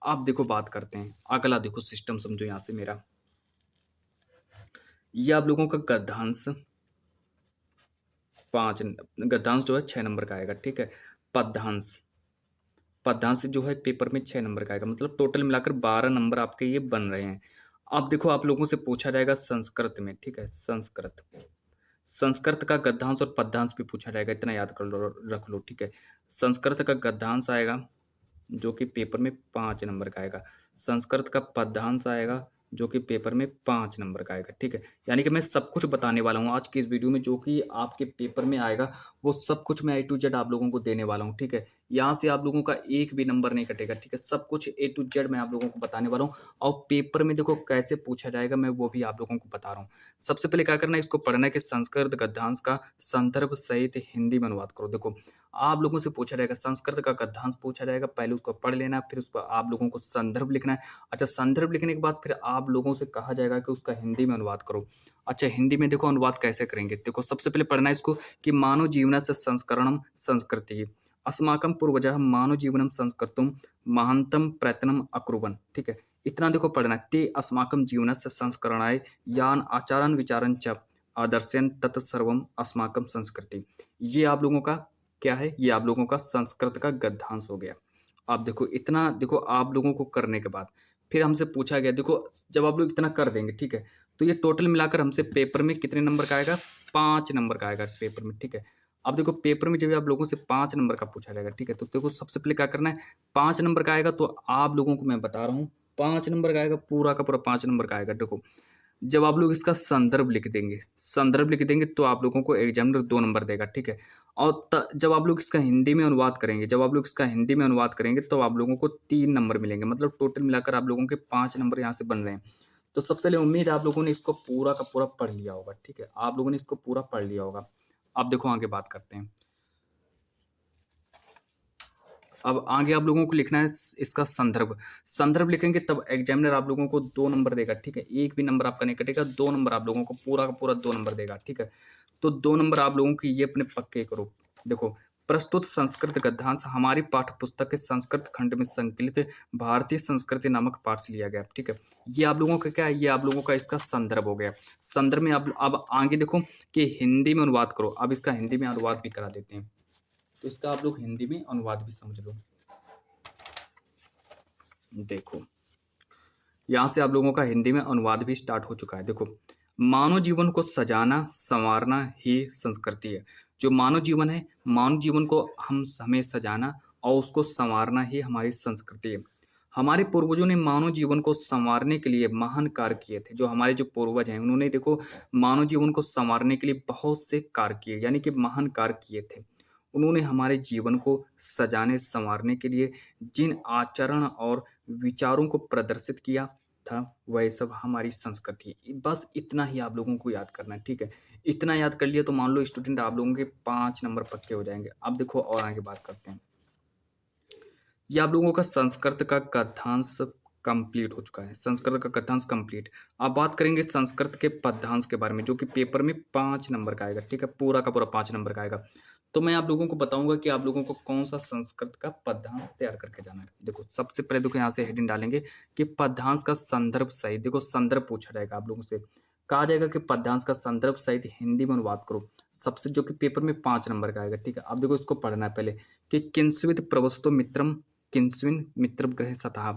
आप देखो बात करते हैं अगला, देखो सिस्टम समझो यहाँ से मेरा। ये आप लोगों का गद्यांश 5, गद्यांश जो है 6 नंबर का आएगा, ठीक है। पद्यांश पद्यांश जो है पेपर में 6 नंबर का आएगा, मतलब टोटल मिलाकर 12 नंबर आपके ये बन रहे हैं। अब देखो आप लोगों से पूछा जाएगा संस्कृत में, ठीक है। संस्कृत का गद्यांश और पद्यांश भी पूछा जाएगा, इतना याद कर लो, रख लो, ठीक है। संस्कृत का गद्यांश आएगा जो कि पेपर में 5 नंबर का आएगा। संस्कृत का पद्यांश आएगा जो कि पेपर में 5 नंबर का आएगा, ठीक है। यानी कि मैं सब कुछ बताने वाला हूँ आज की इस वीडियो में, जो कि आपके पेपर में आएगा वो सब कुछ मैं A to Z आप लोगों को देने वाला हूँ, ठीक है। यहाँ से आप लोगों का एक भी नंबर नहीं कटेगा, ठीक है। सब कुछ A to Z मैं आप लोगों को बताने वाला हूँ और पेपर में देखो कैसे पूछा जाएगा मैं वो भी आप लोगों को बता रहा हूँ। सबसे पहले क्या करना है, इसको पढ़ना है कि संस्कृत गद्यांश का संदर्भ सहित हिंदी में अनुवाद करो। देखो आप लोगों से पूछा जाएगा, संस्कृत का गद्यांश पूछा जाएगा, पहले उसको पढ़ लेना, फिर उसको आप लोगों को संदर्भ लिखना है। अच्छा संदर्भ लिखने के बाद फिर आप लोगों से कहा जाएगा कि उसका हिंदी में अनुवाद करो। अच्छा हिंदी में देखो अनुवाद कैसे करेंगे, देखो सबसे पहले पढ़ना है इसको कि मानव जीवनस्य संस्करणम संस्कृति अस्माकं पूर्वजः मानव जीवनम संस्कृतम महांतम प्रयत्नम अकुर्वन्, ठीक है। इतना देखो पढ़ना है। ते अस्माकं जीवनस्य संस्करणाय यान आचारन विचारन च आदर्शन तत्सर्वम अस्माकं संस्कृति। ये आप लोगों का क्या है, ये आप लोगों का संस्कृत का गद्यांश हो गया। आप देखो इतना देखो आप लोगों को करने के बाद फिर हमसे पूछा गया, देखो जब आप लोग इतना कर देंगे, ठीक है, तो ये टोटल मिलाकर हमसे पेपर में कितने नंबर का आएगा, 5 नंबर का आएगा पेपर में, ठीक है। अब देखो पेपर में जब आप लोगों से 5 नंबर का पूछा जाएगा, ठीक है, तो देखो सबसे पहले क्या करना है, 5 नंबर का आएगा तो आप लोगों को मैं बता रहा हूँ 5 नंबर का आएगा, पूरा का पूरा 5 नंबर का आएगा। देखो जब आप लोग इसका संदर्भ लिख देंगे तो आप लोगों को एग्जामिनर 2 नंबर देगा, ठीक है। और जब आप लोग इसका हिंदी में अनुवाद करेंगे, तो आप लोगों को 3 नंबर मिलेंगे, मतलब टोटल मिलाकर आप लोगों के 5 नंबर यहाँ से बन रहे हैं। तो सबसे पहले उम्मीद है आप लोगों ने इसको पूरा का पूरा पढ़ लिया होगा, ठीक है, आप लोगों ने इसको पूरा पढ़ लिया होगा। अब देखो आगे बात करते हैं। अब आगे आप लोगों को लिखना है इसका संदर्भ लिखेंगे तब एग्जामिनर आप लोगों को 2 नंबर देगा, ठीक है। एक भी नंबर आपका नहीं कटेगा, 2 नंबर आप लोगों को पूरा का पूरा 2 नंबर देगा, ठीक है। तो 2 नंबर आप लोगों की ये अपने पक्के करो। देखो प्रस्तुत संस्कृत गद्यांश हमारी पाठ्य पुस्तक के संस्कृत खंड में संकलित भारतीय संस्कृति नामक पाठ से लिया गया, ठीक है। ये आप लोगों का क्या है, ये आप लोगों का इसका संदर्भ हो गया। संदर्भ में अब आगे देखो कि हिंदी में अनुवाद करो। अब इसका हिंदी में अनुवाद भी करा देते हैं, तो इसका आप लोग हिंदी में अनुवाद भी समझ लो। देखो यहाँ से आप लोगों का हिंदी में अनुवाद भी स्टार्ट हो चुका है। देखो मानव जीवन को सजाना संवारना ही संस्कृति है। जो मानव जीवन है, मानव जीवन को हमें सजाना और उसको संवारना ही हमारी संस्कृति है। हमारे पूर्वजों ने मानव जीवन को संवारने के लिए महान कार्य किए थे। जो हमारे जो पूर्वज हैं उन्होंने देखो मानव जीवन को संवारने के लिए बहुत से कार्य किए, यानी कि महान कार्य किए थे। उन्होंने हमारे जीवन को सजाने संवारने के लिए जिन आचरण और विचारों को प्रदर्शित किया था वह सब हमारी संस्कृति है। बस इतना ही आप लोगों को याद करना है, ठीक है। इतना याद कर लिया तो मान लो स्टूडेंट आप लोगों के 5 नंबर पक्के हो जाएंगे। अब देखो और आगे बात करते हैं। ये आप लोगों का संस्कृत का गद्यांश कंप्लीट हो चुका है। संस्कृत का गद्यांश कंप्लीट। अब बात करेंगे संस्कृत के पद्यांश के बारे में, जो कि पेपर में 5 नंबर का आएगा, ठीक है। पूरा का पूरा 5 नंबर का आएगा। तो मैं आप लोगों को बताऊंगा कि आप लोगों को कौन सा संस्कृत का पद्यांश तैयार करके जाना है। देखो सबसे पहले देखो यहाँ से हेडिंग डालेंगे कि पद्यांश का संदर्भ सहित, देखो संदर्भ पूछा जाएगा आप लोगों से। कहा जाएगा कि पद्यांश का संदर्भ सहित हिंदी में अनुवाद करो, सबसे जो कि पेपर में 5 नंबर का आएगा, ठीक है। अब देखो इसको पढ़ना है पहले कि किंस्वित प्रवसतो मित्रम किंस्विन मित्रम गृह सतः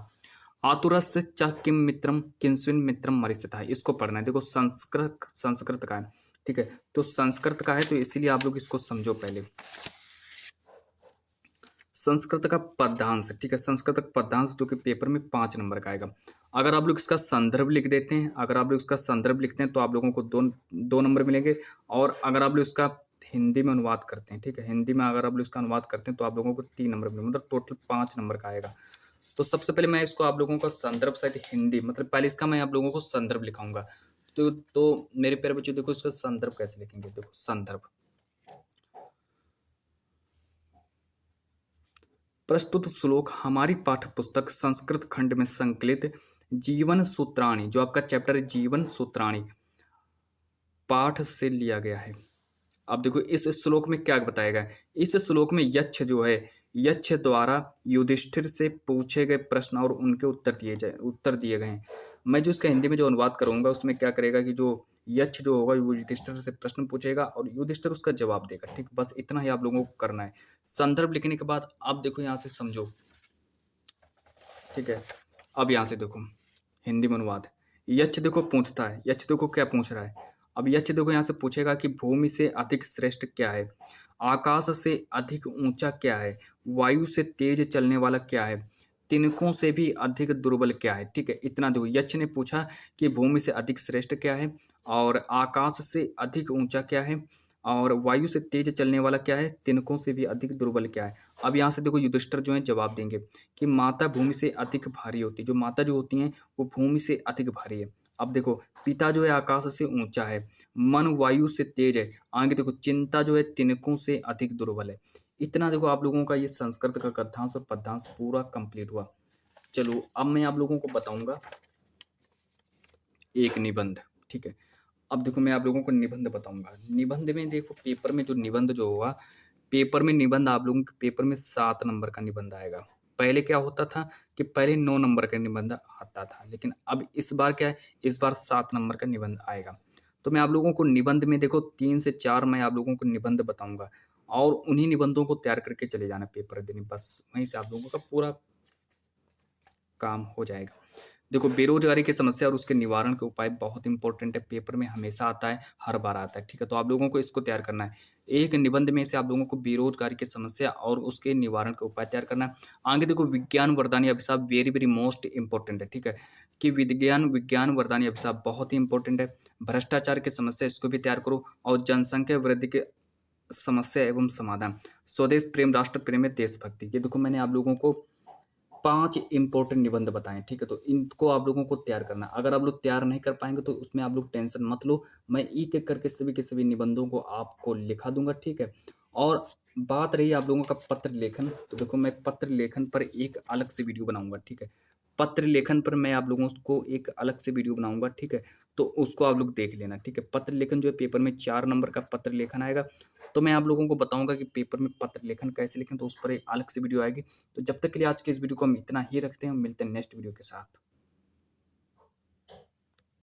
आतुरस्य च किम मित्रम किंस्विन मित्रम मरिष्यतः। इसको पढ़ना है। देखो संस्कृत का है, ठीक है। तो संस्कृत का है तो इसीलिए आप लोग इसको समझो पहले। संस्कृत का पद्यांश, ठीक है। संस्कृत का पद्यांश जो कि पेपर में 5 नंबर का आएगा। अगर आप लोग इसका संदर्भ लिख देते हैं, अगर आप लोग इसका संदर्भ लिखते हैं तो आप लोगों को दो नंबर मिलेंगे। और अगर आप लोग इसका हिंदी में अनुवाद करते हैं, ठीक है, हिंदी में अगर आप लोग इसका अनुवाद करते हैं तो आप लोगों को 3 नंबर मिलेंगे, मतलब टोटल 5 नंबर का आएगा। तो सबसे पहले मैं इसको आप लोगों का संदर्भ सहित हिंदी, मतलब पहले इसका मैं आप लोगों को संदर्भ लिखाऊंगा। तो मेरे प्यारे बच्चों देखो इसका संदर्भ कैसे लिखेंगे। देखो संदर्भ, प्रस्तुत श्लोक हमारी पाठ्य पुस्तक संस्कृत खंड में संकलित जीवन सूत्राणी, जो आपका चैप्टर है जीवन सूत्राणी, पाठ से लिया गया है। अब देखो इस श्लोक में क्या बताया गया है। इस श्लोक में यक्ष जो है, यक्ष द्वारा युधिष्ठिर से पूछे गए प्रश्न और उनके उत्तर दिए गए हैं। मैं जो इसका हिंदी में जो अनुवाद करूंगा उसमें क्या करेगा कि जो यक्ष जो होगा वो युधिष्ठिर से प्रश्न पूछेगा और युधिष्ठिर उसका जवाब देगा, ठीक। बस इतना ही आप लोगों को करना है। संदर्भ लिखने के बाद अब देखो यहाँ से समझो, ठीक है। अब यहाँ से देखो हिंदी में अनुवाद। यक्ष देखो पूछता है, यक्ष देखो क्या पूछ रहा है। अब यक्ष देखो यहाँ से पूछेगा कि भूमि से अधिक श्रेष्ठ क्या है, आकाश से अधिक ऊंचा क्या है, वायु से तेज चलने वाला क्या है, तिनकों से भी अधिक दुर्बल क्या है, ठीक है। इतना देखो यक्ष ने पूछा कि भूमि से अधिक श्रेष्ठ क्या है, और आकाश से अधिक ऊंचा क्या है, और वायु से तेज चलने वाला क्या है, तिनकों से भी अधिक दुर्बल क्या है। अब यहाँ से देखो युधिष्ठिर जो है जवाब देंगे कि माता भूमि से अधिक भारी होती है। जो माता जो होती हैं वो भूमि से अधिक भारी है। अब देखो पिता जो है आकाश से ऊंचा है, मन वायु से तेज है, आगे देखो चिंता जो है तिनकों से अधिक दुर्बल है। इतना देखो आप लोगों का ये संस्कृत का गद्यांश और पद्यांश पूरा कंप्लीट हुआ। चलो अब मैं आप लोगों को बताऊंगा एक निबंध, ठीक है। अब देखो मैं आप लोगों को निबंध बताऊंगा। निबंध में देखो पेपर में जो निबंध जो होगा, पेपर में निबंध आप लोगों के पेपर में 7 नंबर का निबंध आएगा। पहले क्या होता था कि पहले 9 नंबर का निबंध आता था, लेकिन अब इस बार क्या है, इस बार 7 नंबर का निबंध आएगा। तो मैं आप लोगों को निबंध में देखो 3 से 4 मैं आप लोगों को निबंध बताऊंगा और उन्हीं निबंधों को तैयार करके चले जाना पेपर देने, बस वहीं से आप लोगों का पूरा काम हो जाएगा। देखो बेरोजगारी की समस्या और उसके निवारण के उपाय बहुत इंपॉर्टेंट है, पेपर में हमेशा आता है, हर बार आता है, ठीक है। तो आप लोगों को इसको तैयार करना है। एक निबंध में से आप लोगों को बेरोजगारी की समस्या और उसके निवारण के उपाय तैयार करना है। आगे देखो विज्ञान वरदानी अभिशाप वेरी वेरी मोस्ट इंपॉर्टेंट है, ठीक है, कि विज्ञान वरदानी अभिशाप बहुत ही इंपॉर्टेंट है। भ्रष्टाचार की समस्या इसको भी तैयार करो, और जनसंख्या वृद्धि के समस्या एवं समाधान, स्वदेश प्रेम, राष्ट्र प्रेम में देशभक्ति। ये देखो मैंने आप लोगों को 5 इंपॉर्टेंट निबंध बताएं, ठीक है। तो इनको आप लोगों को तैयार करना। अगर आप लोग तैयार नहीं कर पाएंगे तो उसमें आप लोग टेंशन मत लो, मैं एक एक करके सभी के सभी निबंधों को आपको लिखा दूंगा, ठीक है। और बात रही आप लोगों का पत्र लेखन, तो देखो मैं पत्र लेखन पर एक अलग से वीडियो बनाऊंगा, ठीक है। पत्र लेखन पर मैं आप लोगों को एक अलग से वीडियो बनाऊंगा, ठीक है। तो उसको आप लोग देख लेना, ठीक है। पत्र लेखन जो है पेपर में 4 नंबर का पत्र लेखन आएगा। तो मैं आप लोगों को बताऊंगा कि पेपर में पत्र लेखन कैसे लिखें, तो उस पर एक अलग से वीडियो आएगी। तो जब तक के लिए आज के इस वीडियो को हम इतना ही रखते हैं, मिलते हैं नेक्स्ट वीडियो के साथ।